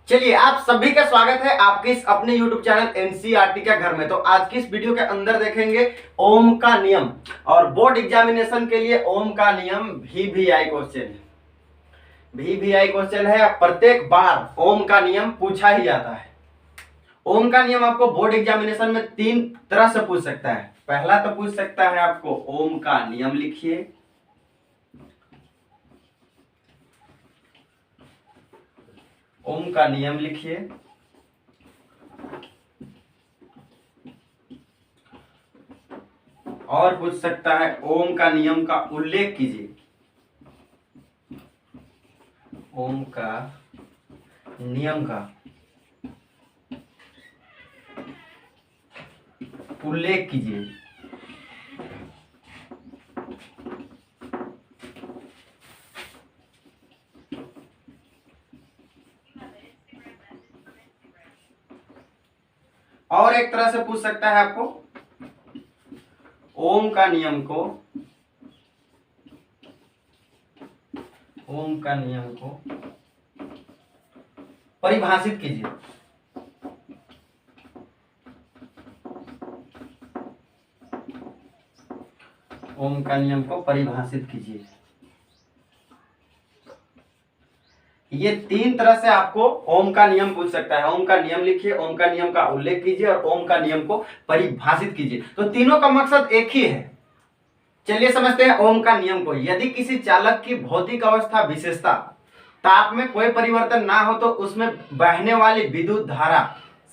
चलिए आप सभी का स्वागत है आपके इस अपने YouTube चैनल एनसीईआरटी के घर में। तो आज की इस वीडियो के अंदर देखेंगे ओम का नियम और बोर्ड एग्जामिनेशन के लिए ओम का नियम वीवीआई क्वेश्चन है। वीवीआई क्वेश्चन है, प्रत्येक बार ओम का नियम पूछा ही जाता है। ओम का नियम आपको बोर्ड एग्जामिनेशन में तीन तरह से पूछ सकता है। पहला तो पूछ सकता है आपको ओम का नियम लिखिए, ओम का नियम लिखिए। और पूछ सकता है ओम का नियम का उल्लेख कीजिए, ओम का नियम का उल्लेख कीजिए। और एक तरह से पूछ सकता है आपको ओम का नियम को, ओम का नियम को परिभाषित कीजिए। ओम का नियम को परिभाषित कीजिए। ये तीन तरह से आपको ओम का नियम पूछ सकता है। ओम का नियम लिखिए, ओम का नियम का उल्लेख कीजिए और ओम का नियम को परिभाषित कीजिए। तो तीनों का मकसद एक ही है। चलिए समझते हैं ओम का नियम को। यदि किसी चालक की भौतिक अवस्था विशेषता ताप में कोई परिवर्तन ना हो तो उसमें बहने वाली विद्युत धारा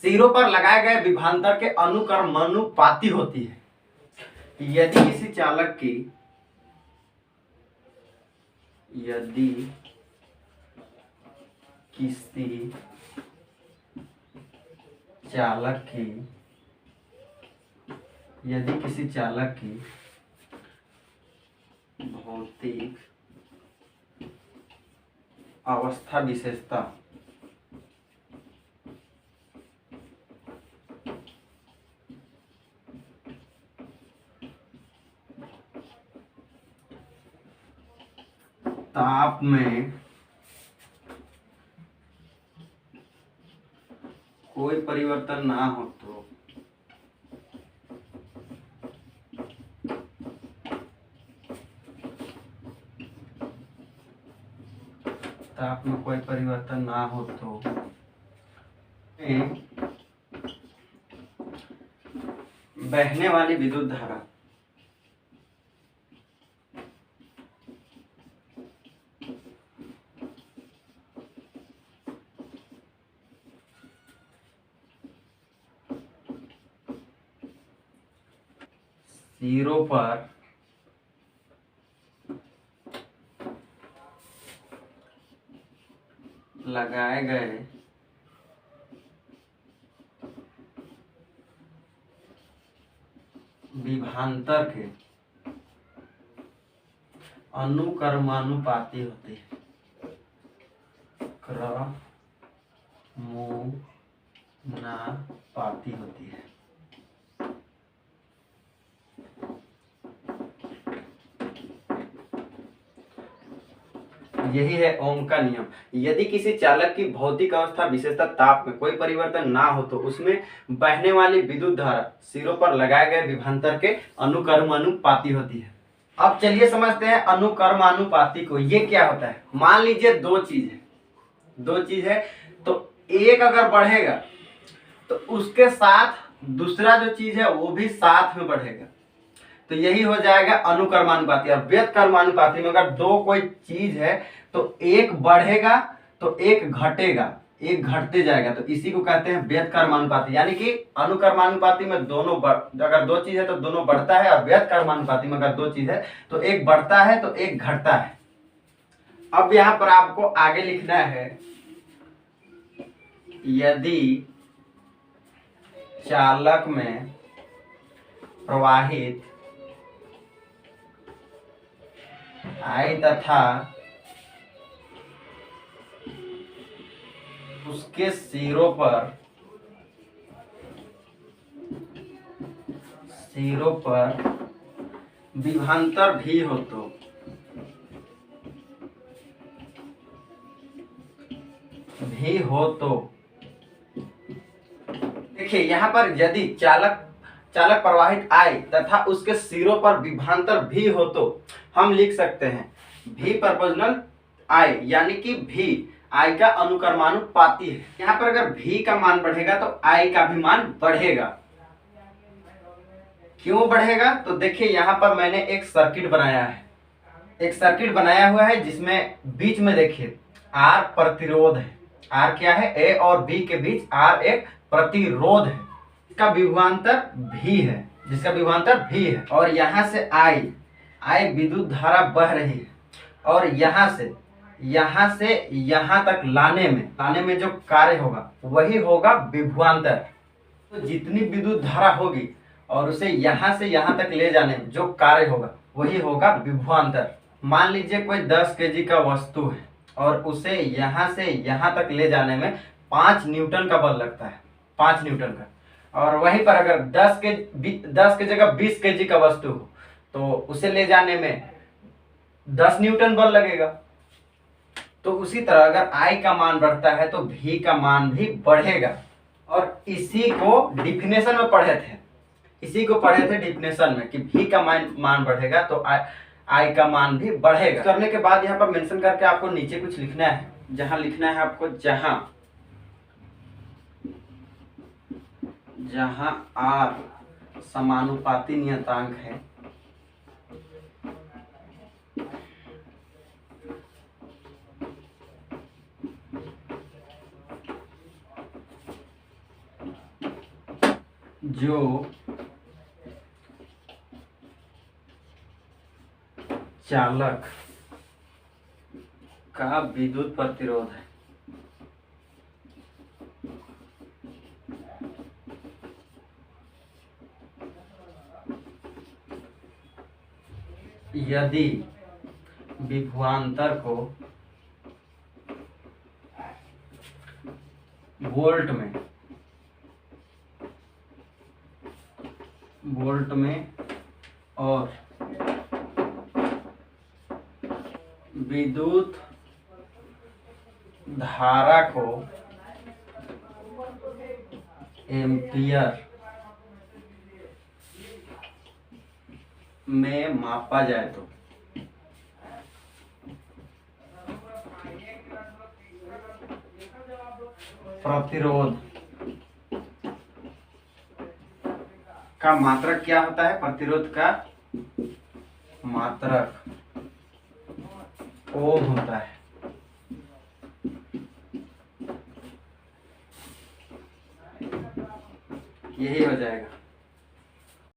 सिरों पर लगाए गए विभवांतर के अनुक्रमानुपाती होती है। यदि किसी चालक की, यदि किसी चालक की, यदि किसी चालक की भौतिक अवस्था विशेषता ताप में कोई परिवर्तन ना हो तो ताप में कोई परिवर्तन ना हो तो बहने वाली विद्युत धारा सिरों पर लगाए गए विभवांतर के अनुक्रमानुपाती होते हैं। क्रमानुपाती होती है। यही है ओम का नियम। यदि किसी चालक की भौतिक अवस्था विशेषता ताप में कोई परिवर्तन ना हो तो उसमें बहने वाली विद्युत धारा सिरों पर लगाए गए विभवांतर के अनुक्रमानुपाती होती है। अब चलिए समझते हैं अनुक्रमानुपाती को। ये क्या होता है? मान लीजिए दो चीज है तो एक अगर बढ़ेगा तो उसके साथ दूसरा जो चीज है वो भी साथ में बढ़ेगा, तो यही हो जाएगा अनुक्रमानुपाती। और व्यतक्रमानुपाती में अगर दो कोई चीज है तो एक बढ़ेगा तो एक घटेगा, एक घटते जाएगा, तो इसी को कहते हैं व्यतक्रमानुपाती। यानी कि अनुक्रमानुपाती में दोनों अगर दो चीज है तो दोनों बढ़ता है, और व्यतक्रमानुपाती में अगर दो चीज है तो एक बढ़ता है तो एक घटता है। अब यहां पर आपको आगे लिखना है, यदि चालक में प्रवाहित I तथा उसके सिरों पर विभवांतर भी हो तो हो तो देखिए यहाँ पर यदि चालक चालक प्रवाहित I तथा उसके सिरों पर विभवांतर V हो तो हम लिख सकते हैं V प्रोपोर्शनल I, यानी कि V I का अनुक्रमानुपाती है। यहाँ पर अगर V का मान बढ़ेगा तो I का भी मान बढ़ेगा। क्यों बढ़ेगा? तो देखिए यहाँ पर मैंने एक सर्किट बनाया है, एक सर्किट बनाया हुआ है जिसमें बीच में देखिए R प्रतिरोध है। R क्या है? A और B के बीच R एक प्रतिरोध है, इसका विभवांतर V है, जिसका विभवांतर V है। और यहाँ से I विद्युत धारा बह रही है और यहाँ से यहाँ तक लाने में जो कार्य होगा वही होगा विभवांतर। तो जितनी विद्युत धारा होगी और उसे यहाँ से यहाँ तक ले जाने में जो कार्य होगा वही होगा विभवांतर। मान लीजिए कोई 10 केजी का वस्तु है और उसे यहाँ से यहाँ तक ले जाने में 5 न्यूटन का बल लगता है, 5 न्यूटन का। और वहीं पर अगर 10 के जगह 20 केजी का वस्तु हो तो उसे ले जाने में 10 न्यूटन बल लगेगा। तो उसी तरह अगर I का मान बढ़ता है तो V का मान भी बढ़ेगा। और इसी को डिफिनेशन में पढ़े थे डिफिनेशन में कि V का मान बढ़ेगा तो I का मान भी बढ़ेगा। करने के बाद यहाँ पर मेंशन करके आपको नीचे कुछ लिखना है, जहां लिखना है आपको जहां R समानुपाती नियतांक है जो चालक का विद्युत प्रतिरोध है यदि विभवांतर को वोल्ट में और विद्युत धारा को एम्पियर में मापा जाए तो प्रतिरोध का मात्रक क्या होता है? प्रतिरोध का मात्रक ओम होता है। यही हो जाएगा।